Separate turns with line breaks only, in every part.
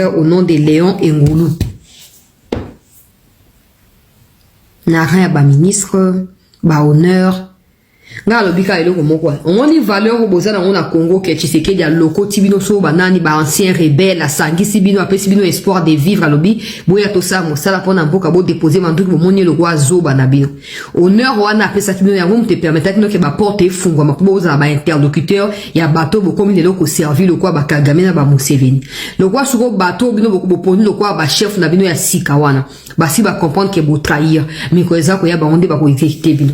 au nom de Léon Ngoulou. N'a rien ba ministre, ba honneur. Nga lobika elo ko moko. On dit valeur au bozana on a Congo que Tshisekedi ya loko tibino so banani ba ancien rebelle la sangi sibino apesi bino espoir de vivre à lobi boya to sa mo sala pona mboka bo déposer manduki bo moni lo kwa zo bana bino. Honneur wana apesa tibino ya ngom te permettre que ba porte fungwa makubo za ba interlocuteur ya bateau bo comme le ko servir le kwa ba Kagame na ba Museveni. Le kwa suko bateau bino bo poni le kwa ba chef na bino ya sika wana. Ba si ba comprendre que bo trahir mais ko eza ko ya ba onde ba ko exécuter bino.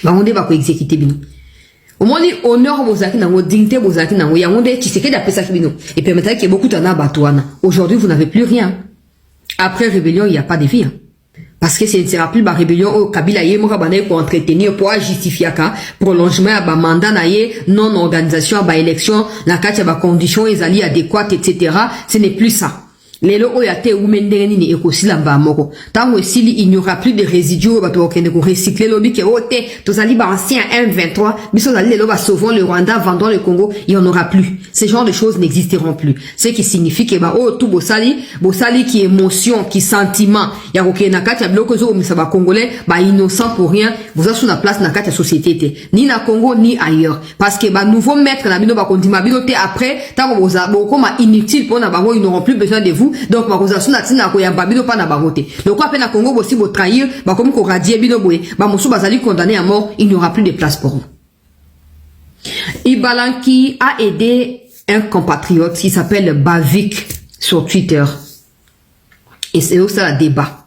Bangonde va ko exécuter bino. Au moins honneur bozaki nango dignité bozaki nango ya ngonde Tshisekedi a pesa bino et permettre que beaucoup d'ana batouana. Aujourd'hui vous n'avez plus rien. Après rébellion il y a pas de vie. Hein. Parce que ce ne sera plus la rébellion au Kabila yé moka banaye pour entretenir pour justifier ka prolongement à ba mandat na yé non organisation à ba élection na katia ba conditions ezali adéquates etc. Ce n'est plus ça. Lelo oyate umendeni ni ekosila mbamoko tango esili il n'y aura plus de résidus bato okende ko recycler lobi ke ote tozali ba ancien M23 biso zali lelo ba sauvons le Rwanda vendons le Congo il y en aura plus ces genres de choses n'existeront plus ce qui signifie que ba oh tout bosali qui émotion qui sentiment ya kokena kati ya biloko zo omisa ba congolais ba innocent pour rien vous êtes sur la place na kati ya société ni na Congo ni ailleurs parce que ba nouveau maître na bino ba kondima bino te après tango boza bokoma inutile pour na bango ils n'auront plus besoin de vous. Donc makozasuna tina ko yamba bino pa na bagote. Donc après na Congo bosi bo trahir, ba comme ko radier bino boye, ba mosu bazali condamné à mort, il n'y aura plus de place pour vous. Ibalanki a aidé un compatriote qui s'appelle Bavik sur Twitter. Et c'est aussi un débat.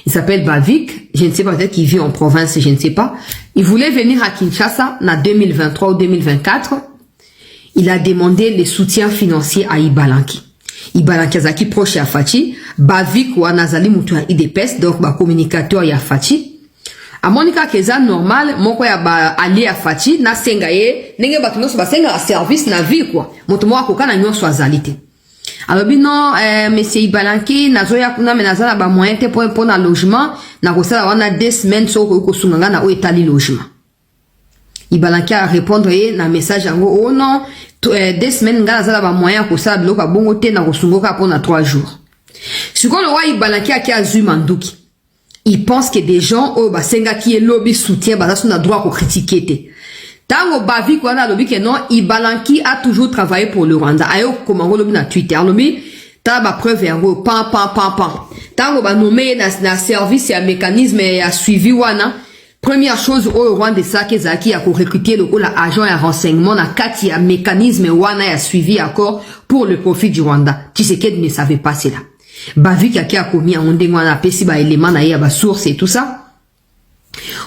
Il s'appelle Bavik, je ne sais pas, peut-être qu'il vit en province, je ne sais pas. Il voulait venir à Kinshasa en 2023 ou 2024. Il a demandé le soutien financier à Ibalanki. Ibalanki azaki proche ya Fachi, Bavik wana zali mutu ya IDPS, donc ba communicateur ya Fachi. A Monica keza normal, moko ya ba ali ya Fachi, na senga ye, nenge batu nyonso ba senga service na vie quoi. Moto mo akoka na nyonso azalite. Alors non, monsieur Ibalanki nazoya kuna menazala ba moyen te pour na logement, na kosala wana 2 semaines so ko sunganga na o etali logement. Ibalanki a répondre na message yango oh non 2 semaines nga nazala ba moyen ko sala biloko bongo te na kosungoka pour na 3 jours. Siko le wa Ibalanki a azui manduki. Il pense que des gens au basenga qui est lobby soutien ba na droit ko critiquer te. Tango bavi ko na lobby que non Ibalanki a toujours travaillé pour le Rwanda. Ayo komango lobby na Twitter lobby ta ba preuve yango pan. Tango ba nommé na service ya mécanisme ya suivi wana. Première chose au Rwanda ça que Zaki a recruté le agent et renseignement na kati ya mécanisme wana ya suivi accord pour le profit du Rwanda. Tshisekedi ne savait pas cela. Bavik a commis en ndengwana pesi ba élément na ya ba source et tout ça.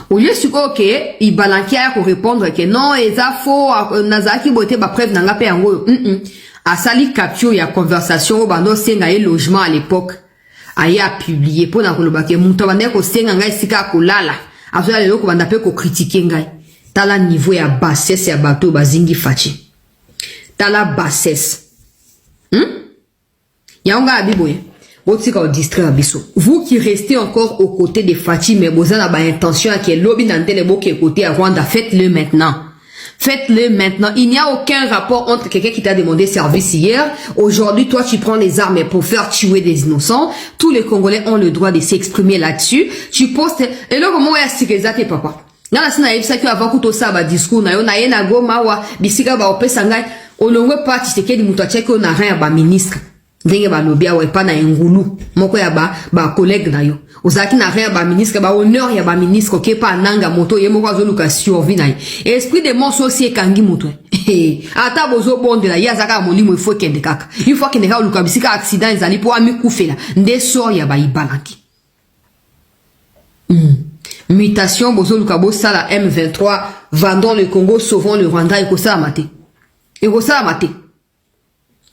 Au lieu suko que Ibalanki a répondre que non eza faux nazaki boté ba preuve nanga pe yango. Asali capture ya conversation ba no senga e logement à l'époque. Aya publié pour na koloba ke muto bande ko senga ngai sika kolala. Azoya lelo ko banda pe ko critiquer ngai. Tala niveau ya bassesse ya bato bazingi Fachi. Tala bassesse. Yaonga abiboye. Botika au distraire abiso. Vous qui restez encore aux côtés de Fachi mais vous avez une intention à que lobby nantele bo qui est côté à Rwanda, faites-le maintenant. Faites-le maintenant. Il n'y a aucun rapport entre quelqu'un qui t'a demandé service hier. Aujourd'hui, toi, tu prends les armes pour faire tuer des innocents. Tous les Congolais ont le droit de s'exprimer là-dessus. Tu postes, et là, comment est-ce que ça t'es papa? Nana sina yebisa ki avant kuto sa ba discours na yo na ye na goma wa bisika ba opesa ngai olongwe parti Tshisekedi mutu acheke na rien ba ministre. Ndenge ba lobia wa pa na Ngulu moko ya ba collègue na yo. Ozaki na rien ba ministre ba honneur ya ba ministre ke pa nanga moto ye moko azoluka survie na ye. Esprit de mon socié kangi moto. Ata bozo bonde la ya zaka molimo il faut kende kaka. Il faut kende ka luka bisika accident ezali po ami kufela. Nde sort ya ba Ibalanki. Mutation bozo luka bo sala M23 vendons le Congo sauvons le Rwanda et ça maté. Et ça maté.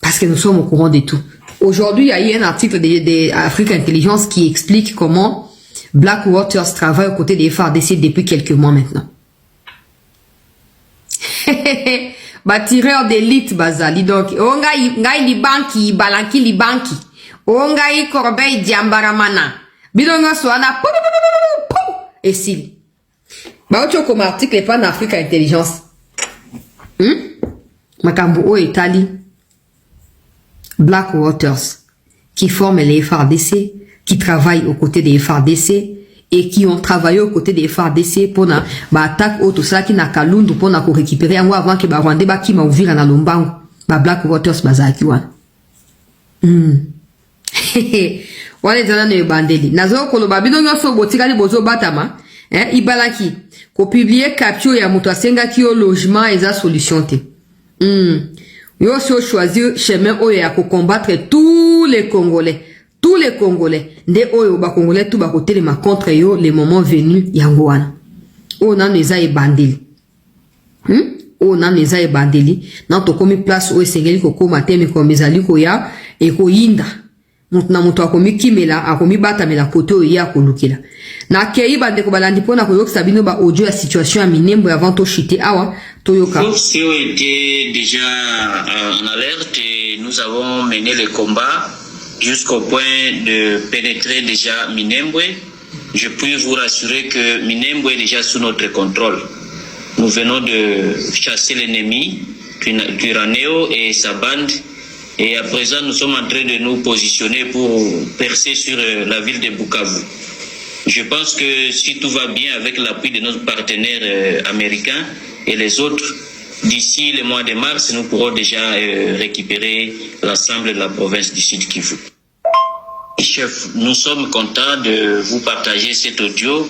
Parce que nous sommes au courant de tout. Aujourd'hui, il y a eu un article de Afrique Intelligence qui explique comment Black Waters travaille aux côtés des FARDC depuis quelques mois maintenant. Tireur d'élite bazali donc ngai libanki Ibalanki libanki ongai Corbeil Diambaramana bidonga soana et si baocho comme article pas en Afrique Intelligence makambo o Italie Black Waters, qui forment les FARDC, qui travaillent aux côtés des FARDC, et qui ont travaillé aux côtés des FARDC pour na attaque auto ça qui na Kalundu pour na récupérer en avant que ba Rwanda ba qui m'a ouvert na Lombango ba Black Waters bazaki wan. Wale zana ne bandeli nazo ko lo babino nyoso botika ni bozo batama ibalaki ko publier capture ya moto asenga ki au logement eza solution te. Yo so choisir chemin oyo ya ko combattre tous les Congolais. Tous les Congolais, nde oyo ba Congolais tout ba côté ma contre yo les moments venus yango wana. O na neza e bandeli. O na neza e bandeli, na to komi place o esengeli ko koma teme ko mezali ko ya e ko yinda. Na moto akomi kimela, akomi batamela kote o ya ko lukela. Na kei bande ko balandi pona ko yoksa bino ba audio ya situation ya Minembwe avant to chiter awa to yoka.
Force était déjà en alerte et nous avons mené le combat jusqu'au point de pénétrer déjà Minembwe. Je puis vous rassurer que Minembwe est déjà sous notre contrôle. Nous venons de chasser l'ennemi, Turaneo et sa bande, et à présent nous sommes en train de nous positionner pour percer sur la ville de Bukavu. Je pense que si tout va bien avec l'appui de nos partenaires américains et les autres, d'ici le mois de mars, nous pourrons déjà récupérer l'ensemble de la province du Sud Kivu. Chef, nous sommes contents de vous partager cet audio.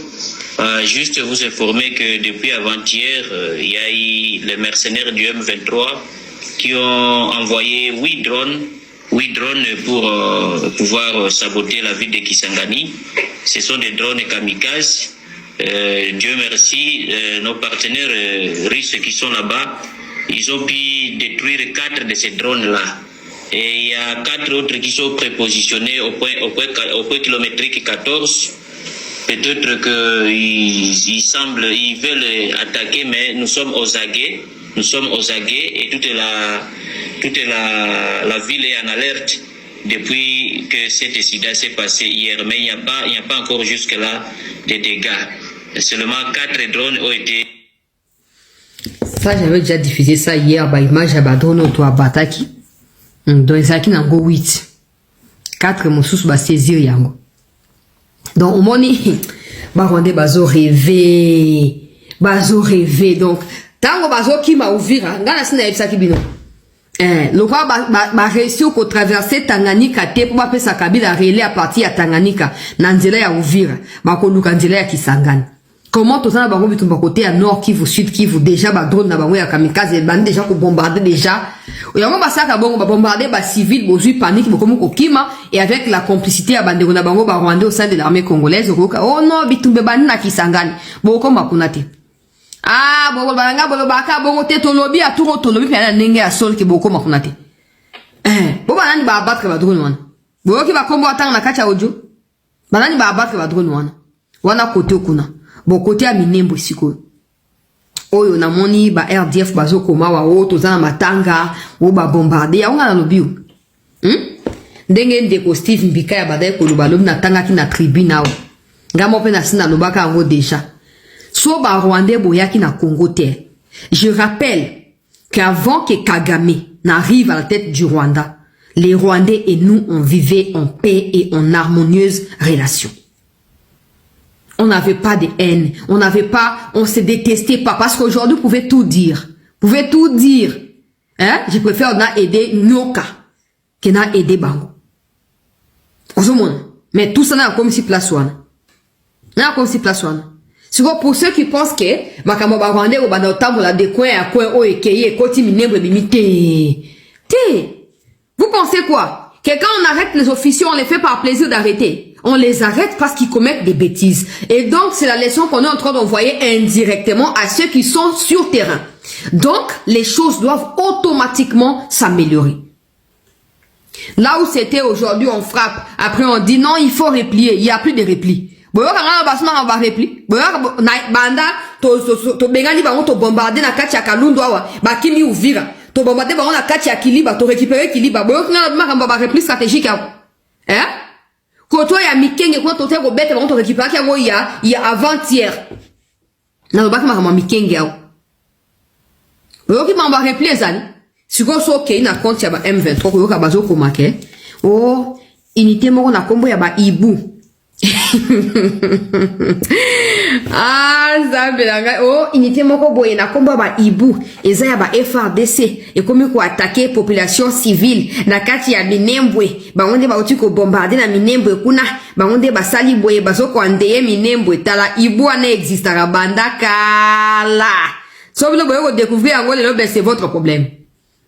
Juste vous informer que depuis avant-hier, il y a eu les mercenaires du M23 qui ont envoyé 8 drones pour pouvoir saboter la ville de Kisangani. Ce sont des drones kamikazes. Dieu merci, nos partenaires russes qui sont là-bas, ils ont pu détruire 4 de ces drones-là. Et il y a 4 autres qui sont prépositionnés au point kilométrique 14. Peut-être qu'ils veulent attaquer, mais nous sommes aux aguets. Nous sommes aux aguets et toute la ville est en alerte depuis que cet incident s'est passé hier. Mais il n'y a pas encore jusque-là de dégâts. Seulement 4 drones ont été...
Ça, j'avais déjà diffusé ça hier, bah, image à drone auto à Bataki. Donc, ils ont nango 8. 4 moussous ba saisir yango. Donc, au moni, bah, Rwandais, bazo rêvé. Donc, tango bazo ki ma ouvira, ngana sina yepsa ki bino. Le roi ba réussi au traverser Tanganyika te pour ba sa kabila relais à partir à Tanganyika. Nanzela ya ouvira. Ba ko luka nzela ya Kisangani. Comment tout ça bango bitumba côté à nord Kivu sud Kivu déjà ba drone na bango ya kamikaze bande déjà ko bombarder déjà. Yango ba saka bango ba bombarder ba civil bozui panique bokomo ko kima et avec la complicité à bande na bango ba Rwandais au sein de l'armée congolaise oh non bitumbe bande na Kisangani. Boko makunate. Ah bongo balanga bolo baka bongo te tolobi a turo tolobi pe na ndenge ya sol ki boko makunate. Bo banani ba abattre ba drone wana. Bo ki ba kombo atanga na kacha audio. Banani ba abattre ba drone wana. Wana kote okuna. Bon côté à Minembwe siko oyo na moni ba RDF bazo koma wa oto za matanga o ba bombarder ya nga na lobiu ndenge ndeko Steve Mbika ya badai ko lobalo na tanga ki na tribune awo ngamo pe na sina lobaka ngo déjà so ba Rwandais boyaki na Congo terre. Je rappelle qu'avant que Kagame n'arrive à la tête du Rwanda, les Rwandais et nous on vivait en paix et en harmonieuse relation. On n'avait pas de haine, on se détestait pas, parce qu'aujourd'hui, vous pouvez tout dire. Hein? Je préfère na aider Nyoka, que na aider Bango. Mais tout ça n'a comme si place one. Pour ceux qui pensent que, makamo ba Rwandais ou ba na otambo la de coin à coin o ekeye, koti Minembwe limité. Vous pensez quoi? Que quand on arrête les officiers, on les fait par plaisir d'arrêter. On les arrête parce qu'ils commettent des bêtises. Et donc, c'est la leçon qu'on est en train d'envoyer indirectement à ceux qui sont sur terrain. Donc, les choses doivent automatiquement s'améliorer. Là où c'était aujourd'hui, on frappe. Après, on dit non, il faut replier. Il n'y a plus de repli. To bombarder ba on a kati ya Kiliba, to récupérer Kiliba. Boyo kinga na makamba ba repli stratégique hein? Koto ya Mikenge kwa to te go bete ba on to récupérer ki yango ya avant-hier. Na ba makamba Mikenge awo. Boyo ki ba repli ezali. Si vous avez un compte ya ba M23 ko yoka bazo ko make. Oh, unité moko na kombo ya ba Ibu. Ah, Zabelanga. Oh, unité moko boye na kombo ba Ibu. Eza ya ba FRDC. Et comme ko attaquer population civile na kati ya Minembwe. Ba onde ba uti ko bombarder na Minembwe kuna. Ba onde ba sali boye bazo ko andeye Minembwe tala Ibu ana existera banda kala. So vous voulez découvrir en gros le c'est votre problème.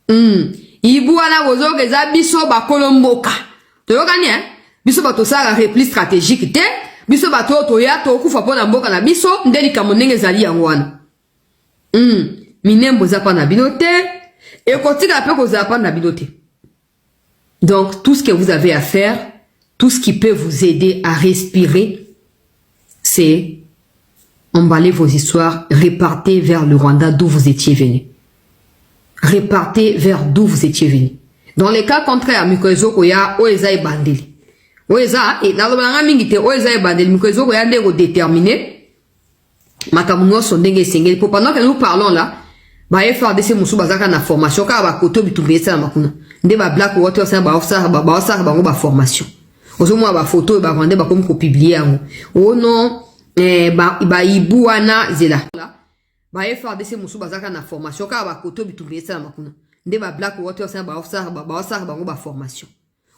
Ibu ana bozo ke za biso ba kolomboka. Toyokani biso ba to sala repli stratégique te. Biso ba to ya to kufa pona mboka na biso ndeli kamonenge zali yango wana. Minembo za pa na binote et kotika pe ko za pa na binote. Donc tout ce que vous avez à faire, tout ce qui peut vous aider à respirer, c'est emballer vos histoires, repartez vers le Rwanda d'où vous étiez venu. Repartez vers d'où vous étiez venu. Dans les cas contraires, mikoezo koya oeza e bandeli. Oeza et na lobanga mingi te oeza e bandeli mikoezo koya ndeko déterminé. Makamuno son ndenge sengeli. Pour pendant que nous parlons là, ba FRDC musu bazaka na formation ka ba koto bitumbesa na makuna. Nde ba black water sa ba ofsa ba formation. Ozo mo ba photo ba vendre ba comme ko publier yango. Oh non, ba Ibu wana zela. Ba FRDC musu bazaka na formation ka ba koto bitumbesa na makuna. Nde ba black water sa ba ofsa ba formation.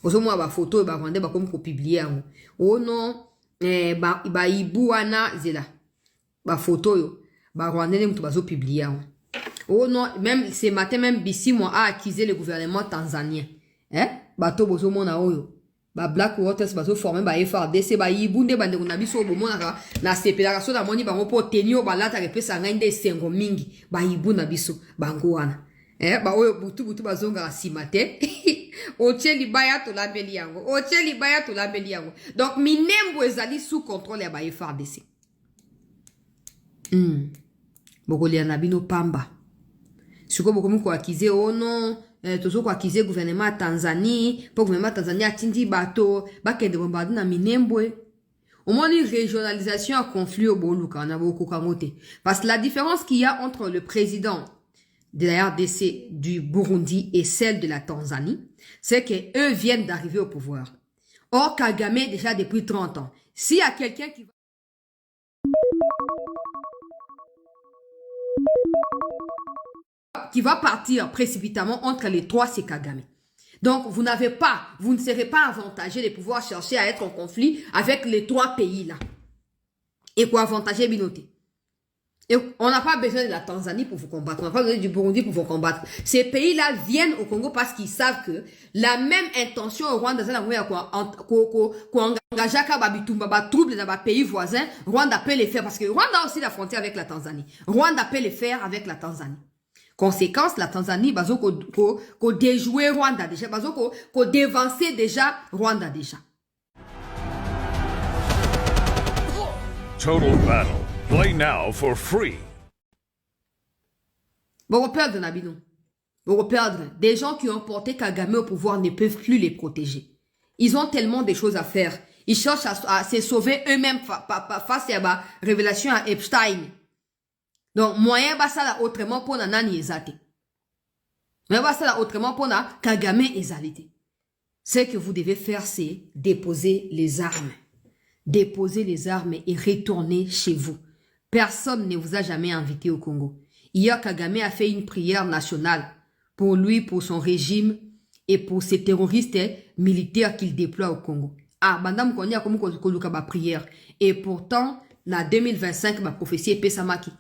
Ozo mo ba photo ba vendre ba comme ko publier yango. Oh non, ba Ibu wana zela. Ba photo yo ba rwandais mutu bazo publier yango. Oh non, même ce matin, même Bissi, moi, a accusé le gouvernement tanzanien. Bato bozo mona oyo. Ba Black Waters bazo formé ba FRDC ba Ibunde bande kuna biso bomona na sepela so na moni bango po tenio balata repesa ngende sengo mingi ba Ibuna biso bango wana. Ba oyo butu bazonga la simate. Oche libaya to labeli yango. Oche libaya to labeli yango. Donc Minembwe ezali sous contrôle ya ba FRDC. Bokolia na bino pamba. Siko bokomi ko akize oh non tozo ko akize gouvernement Tanzanie pour gouvernement Tanzanie atindi bato bakende bombarder na Minembwe. Au moins une régionalisation à conflit au boluka na boko kangote. Parce que la différence qu'il y a entre le président de la RDC du Burundi et celle de la Tanzanie, c'est que eux viennent d'arriver au pouvoir. Or Kagame déjà depuis 30 ans. S'il y a quelqu'un qui va partir précipitamment entre les trois, c'est Kagame. Donc, vous ne serez pas avantagé de pouvoir chercher à être en conflit avec les trois pays-là. Et quoi avantager Binoté. Et on n'a pas besoin de la Tanzanie pour vous combattre. On n'a pas besoin du Burundi pour vous combattre. Ces pays-là viennent au Congo parce qu'ils savent que la même intention au Rwanda, c'est trouble dans les pays voisins, Rwanda peut les faire parce que Rwanda a aussi la frontière avec la Tanzanie. Rwanda peut les faire avec la Tanzanie. Conséquence, la Tanzanie, bazo ko déjouer Rwanda déjà, bazo ko dévancer déjà Rwanda déjà.
Total Battle. Play now for free.
Bon, perdre Nabino. Bon, perdre. Des gens qui ont porté Kagame au pouvoir ne peuvent plus les protéger. Ils ont tellement de choses à faire. Ils cherchent à se sauver eux-mêmes face à la révélation à Epstein. Donc, moyen basala autrement pour nani ezate. Moyen basala autrement pour na Kagame ezalite. Ce que vous devez faire, c'est déposer les armes. Déposer les armes et retourner chez vous. Personne ne vous a jamais invité au Congo. Hier, Kagame a fait une prière nationale pour lui, pour son régime et pour ces terroristes militaires qu'il déploie au Congo. Ah, bandam konya comme koluka ba prière. Et pourtant, na 2025, ba prophétie pesamaki.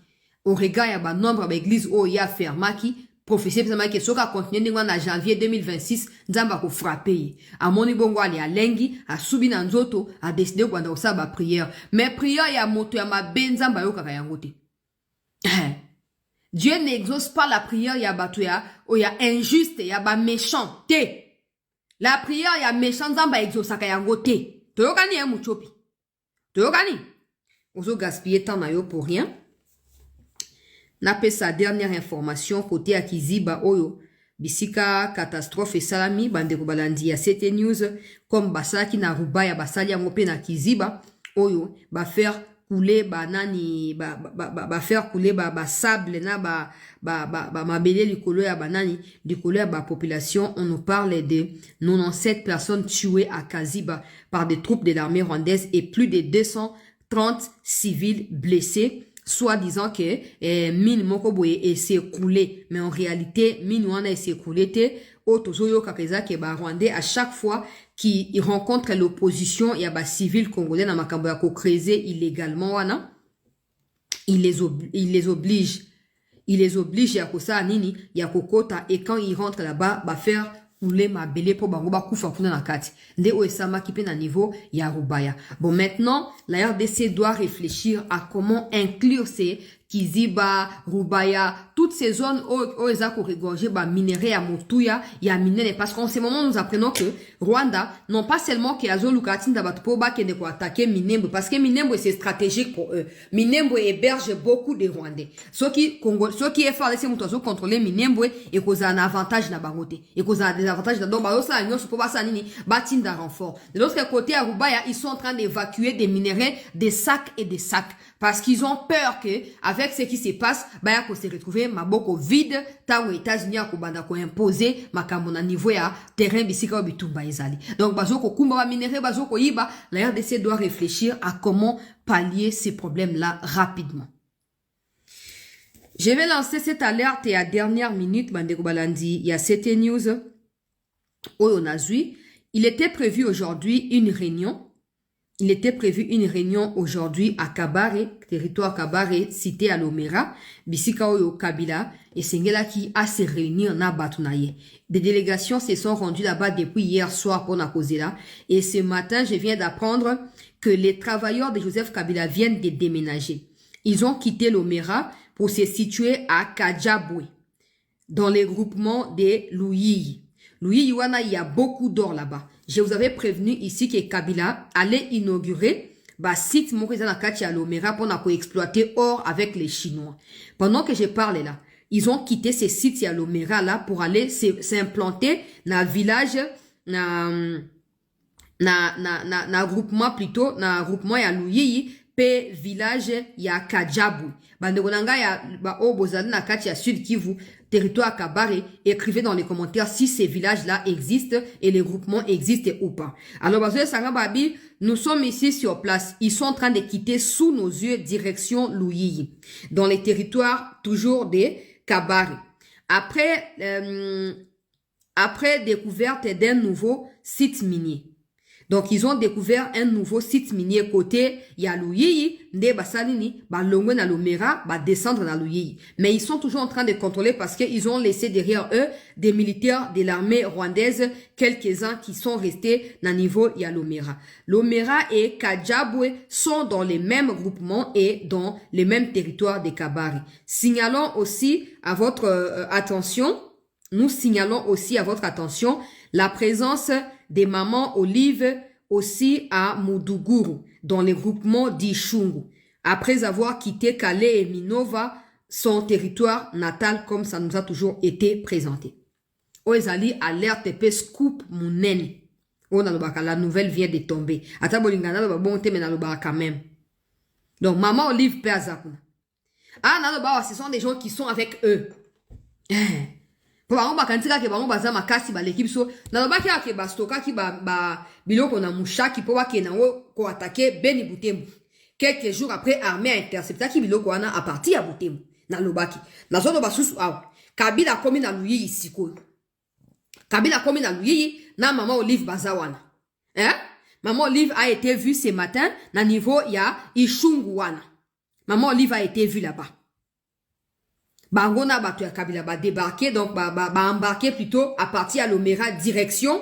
Au regard ya ba nombre ba église o ya fermaki, prophétie pesamaki soka continuer na janvier 2026, nzamba ko frapper. A moni bongo ali alengi, a subi na nzoto, a décidé kwanda osa ba prière. Mais prière ya moto ya mabe nzamba yo kaka yango te. Dieu n'exauce pas la prière ya batu ya injuste ya ba méchant te. La prière ya méchant nzamba exauce ka yango te. Toyokani muchopi. Toyokani. Ozo gaspiller temps na yo pour rien. N'a sa dernière information côté à Kiziba Oyo. Bisika catastrophe et salami bandeko balandi ya CT News comme basaki na Rubaya basali ya mope na Kiziba Oyo ba faire couler banani faire couler sable na mabele likolo ya banani likolo ya population. On nous parle de 97 personnes tuées à Kaziba par des troupes de l'armée rwandaise et plus de 230 civils blessés, soit disant que mine moko boye s'est coulé, mais en réalité mine wana s'est coulé te otozoyo kakeza ke Rwandais à chaque fois qui rencontre l'opposition, il y a civils congolais na makambo ya ko creuser illégalement wana, il les oblige ya kosa nini ya kokota, et quand ils rentrent là-bas faire couler mabele po bango ba kufa kuna na kati nde oesama kipe na niveau ya Rubaya. Bon, maintenant la RDC doit réfléchir à comment inclure ces Kiziba, Rubaya, toutes ces zones où ils ont regorgé minerais à Mutuya, il y a minerais, parce qu'en ce moment nous apprenons que Rwanda, non pas seulement qu'il y a zone Lukatin d'Abatupoba qui est attaquer Minembwe, parce que Minembwe c'est stratégique pour eux. Minembwe héberge beaucoup de Rwandais. Ceux qui est fort de ces moutons contrôler Minembwe et cause un avantage na bangote. Et cause un des avantages dans ça, nous se pas ça nini, batin d'un renfort. De l'autre côté à Rubaya, ils sont en train d'évacuer des minerais, des sacs et des sacs. Parce qu'ils ont peur que, avec ce qui se passe, baya ko se retrouver maboko vide, ta aux États-Unis ko banda ko imposer makambo na niveau ya terrain bisika bitumba ezali. Donc bazo ko kumba ba minerai, bazo ko yiba, la RDC doit réfléchir à comment pallier ces problèmes-là rapidement. Je vais lancer cette alerte et à dernière minute, bandeko balandi, il y a CT News au Nazui. Il était prévu aujourd'hui une réunion. Il était prévu une réunion aujourd'hui à Kabare, territoire Kabare, cité à Lomera, bisika oyo Kabila, et Sengela qui a se réunir na Batunaye. Des délégations se sont rendues là-bas depuis hier soir pour Nakozela, et ce matin, je viens d'apprendre que les travailleurs de Joseph Kabila viennent de déménager. Ils ont quitté Lomera pour se situer à Kajabwe, dans les groupements des Louyi. Louyi Yuana, il y a beaucoup d'or là-bas. Je vous avais prévenu ici que Kabila allait inaugurer site Morizana Kati à Lomera pour exploiter or avec les Chinois. Pendant que je parle là, ils ont quitté ces sites à Lomera là pour aller s'implanter dans le village, na groupement plutôt, na groupement ya Louyi, pe village ya Kajabu. Bandegonanga ya obozali na kati ya Sud Kivu, territoire Kabare, écrivez dans les commentaires si ces villages-là existent et les groupements existent ou pas. Alors, Babi, nous sommes ici sur place. Ils sont en train de quitter sous nos yeux direction Louyi, dans les territoires toujours des Kabare. Après découverte d'un nouveau site minier. Donc, ils ont découvert un nouveau site minier côté Yalouyi, nde basalini, longwe na Lomera, descendre na Louyi. Mais ils sont toujours en train de contrôler parce qu'ils ont laissé derrière eux des militaires de l'armée rwandaise, quelques-uns qui sont restés na niveau Yalomera. Lomera et Kajabwe sont dans les mêmes groupements et dans les mêmes territoires des Kabari. Signalons aussi à votre attention, nous signalons aussi à votre attention la présence des mamans Olive aussi à Muduguru, dans les groupements d'Ishungu, après avoir quitté Calais et Minova, son territoire natal, comme ça nous a toujours été présenté. Oezali alerte pe scoop munene. La nouvelle vient de tomber. Atabolingana ba bon teme na loba quand même. Donc maman Olive pe azakuna. Ah na loba ce sont des gens qui sont avec eux. Po bango bakantika ke bango baza makasi ba l'équipe so na lobaki ake ba stoka ki ba biloko na mushaki po wake na wo ko attaquer Beni Butembo. Quelques jours après armée a intercepté ki biloko wana a parti ya Butembo na lobaki. Na zono basusu aw. Kabila komi na Louyi isiko. Kabila komi na Louyi na maman Olive bazawana. Maman Olive a été vue ce matin na niveau ya Ishungu wana. Maman Olive a été vue là-bas. Bangona batu ya Kabila débarquer donc embarquer plutôt à partir à Lomera direction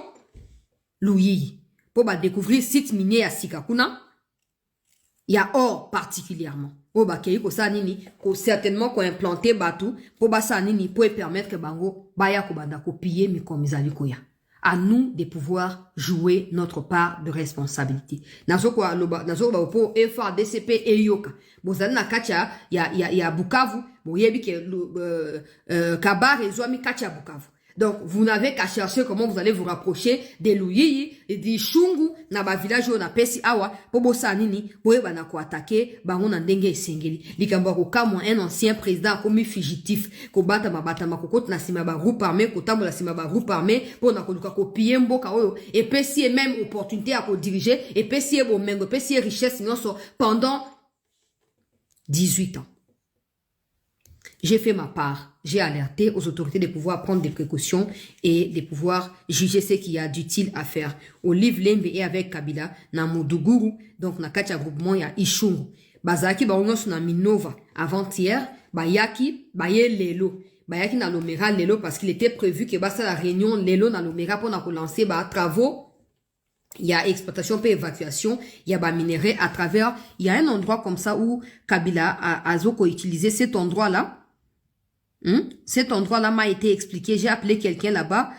Louyi pour découvrir site minier à Sikakuna. Il y a or particulièrement. Pour kei ko sa nini ko certainement ko implanter batu pour sa nini pour permettre que bango baya ko banda ko piller mi komizali ko ya. À nous de pouvoir jouer notre part de responsabilité. Nazoko po effort DCP et yoka. Bozana na kacha ya Bukavu, boyebi ke Kabare zoami kacha Bukavu. Donc, vous n'avez qu'à chercher comment vous allez vous rapprocher des Luyiyi et des Shungu, na ba village na pesi awa, pobo sanini, poe bana ko attaquer, bango na ndenge esengeli. Likambo ko kamwa un ancien président comme fugitif, ko bata makokot na sima ba groupe armé, ko tambola sima ba groupe armé, po na ko luka ko piller mboka oyo, et pesi même opportunité à ko diriger, et pesi bo mengo, pesi richesse nyonso pendant 18 ans. J'ai fait ma part. J'ai alerté aux autorités de pouvoir prendre des précautions et de pouvoir juger ce qu'il y a d'utile à faire. Olive Lembe et avec Kabila, na Moudougourou, donc na katia groupement ya Ishungu. Bazaki ba onyo na Minova avant-hier, bayaki, baye lelo. Bayaki na Lomera lelo parce qu'il était prévu que basa la réunion lelo na Lomera pour na lancer ba travaux. Il y a exploitation et évacuation, il y a minerai à travers, il y a un endroit comme ça où Kabila a utilisé cet endroit-là. Cet endroit-là m'a été expliqué. J'ai appelé quelqu'un là-bas.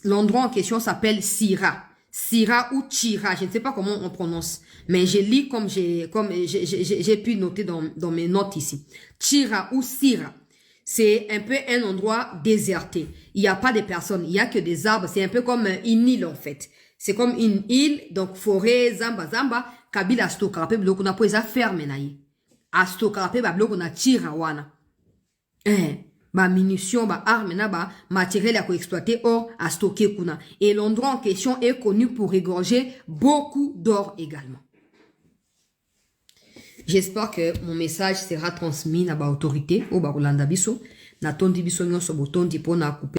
L'endroit en question s'appelle Sira. Sira ou Chira. Je ne sais pas comment on prononce. Mais je lis comme j'ai pu noter dans mes notes ici. Chira ou Sira. C'est un peu un endroit déserté. Il n'y a pas de personnes. Il n'y a que des arbres. C'est un peu comme une île, en fait. C'est comme une île. Donc, forêt, zamba. Kabila stokarape, bloko na po eza ferme na ye. Astokarape, ba bloko na Chira wana. Ba munitions, ba armes, ba matériel à co-exploiter or à stocker kuna. Et l'endroit en question est connu pour égorger beaucoup d'or également. J'espère que mon message sera transmis na ba autorité au ba Rolanda biso na tondi biso nyonso botondi pona couper